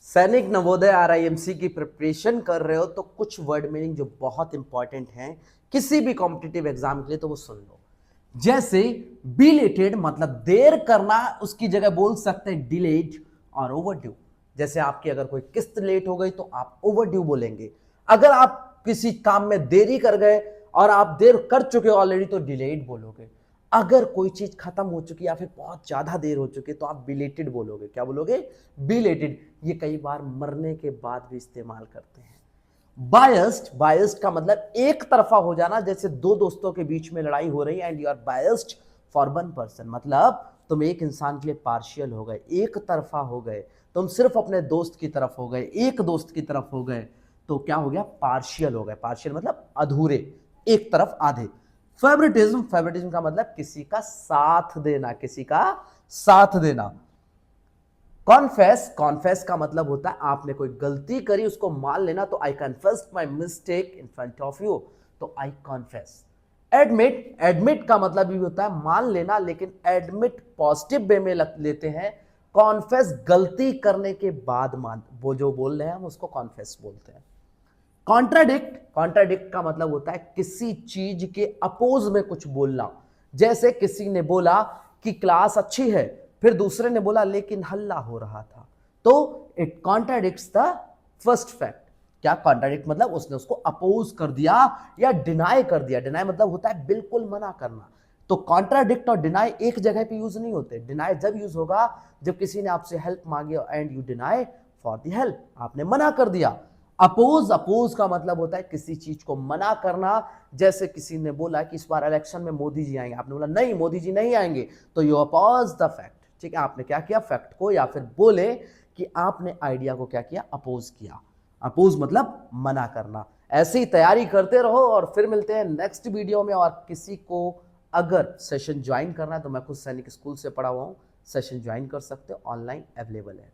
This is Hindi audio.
सैनिक नवोदय आरआईएमसी की प्रिपरेशन कर रहे हो तो कुछ वर्ड मीनिंग जो बहुत इंपॉर्टेंट हैं किसी भी कॉम्पिटिटिव एग्जाम के लिए, तो वो सुन लो। जैसे बिलेटेड मतलब देर करना, उसकी जगह बोल सकते हैं डिलेड और ओवरड्यू। जैसे आपकी अगर कोई किस्त लेट हो गई तो आप ओवरड्यू बोलेंगे। अगर आप किसी काम में देरी कर गए और आप देर कर चुके हो ऑलरेडी तो डिलेड बोलोगे। अगर कोई चीज खत्म हो चुकी है या फिर बहुत ज्यादा देर हो चुकी है तो आप बिलेटेड बोलोगे। क्या बोलोगे? बिलेटेड। ये कई बार मरने के बाद भी इस्तेमाल करते हैं। बायस्ड, बायस्ड का मतलब एक तरफा हो जाना। जैसे दो दोस्तों के बीच में लड़ाई हो रही है and you are biased for one person, मतलब तुम एक इंसान के लिए पार्शियल हो गए, एक तरफा हो गए, तुम सिर्फ अपने दोस्त की तरफ हो गए, एक दोस्त की तरफ हो गए, तो क्या हो गया? पार्शियल हो गए। पार्शियल मतलब अधूरे, एक तरफ आधे। फेवरेटिज्म, फेवरेटिज्म का मतलब किसी का साथ देना, किसी का साथ देना। कॉन्फेस, कॉन्फेस का मतलब होता है आपने कोई गलती करी उसको मान लेना, तो I confessed my mistake in front of you, तो आई कॉन्फेस। एडमिट, एडमिट का मतलब भी होता है मान लेना, लेकिन एडमिट पॉजिटिव वे में लेते हैं। कॉन्फेस गलती करने के बाद मान, वो जो बोल रहे हैं हम उसको कॉन्फेस बोलते हैं। कॉन्ट्राडिक्ट, कॉन्ट्राडिक्ट का मतलब होता है किसी चीज के अपोज में कुछ बोलना। जैसे किसी ने बोला कि क्लास अच्छी है, फिर दूसरे ने बोला लेकिन हल्ला हो रहा था, तो it contradicts the first fact. क्या कॉन्ट्राडिक्ट मतलब? उसने उसको अपोज कर दिया या डिनाई कर दिया। डिनाई मतलब होता है बिल्कुल मना करना। तो कॉन्ट्राडिक्ट और डिनाई एक जगह पे यूज नहीं होते। डिनाई जब यूज होगा जब किसी ने आपसे हेल्प मांगी and you deny for the help, आपने मना कर दिया। अपोज, अपोज का मतलब होता है किसी चीज को मना करना। जैसे किसी ने बोला कि इस बार इलेक्शन में मोदी जी आएंगे, आपने बोला नहीं मोदी जी नहीं आएंगे, तो यू अपोज द फैक्ट। ठीक है, आपने क्या किया? फैक्ट को, या फिर बोले कि आपने आइडिया को क्या किया? अपोज किया। अपोज मतलब मना करना। ऐसी तैयारी करते रहो और फिर मिलते हैं नेक्स्ट वीडियो में। और किसी को अगर सेशन ज्वाइन करना है तो मैं खुद सैनिक स्कूल से पढ़ा हुआ हूं, सेशन ज्वाइन कर सकते हो, ऑनलाइन अवेलेबल है।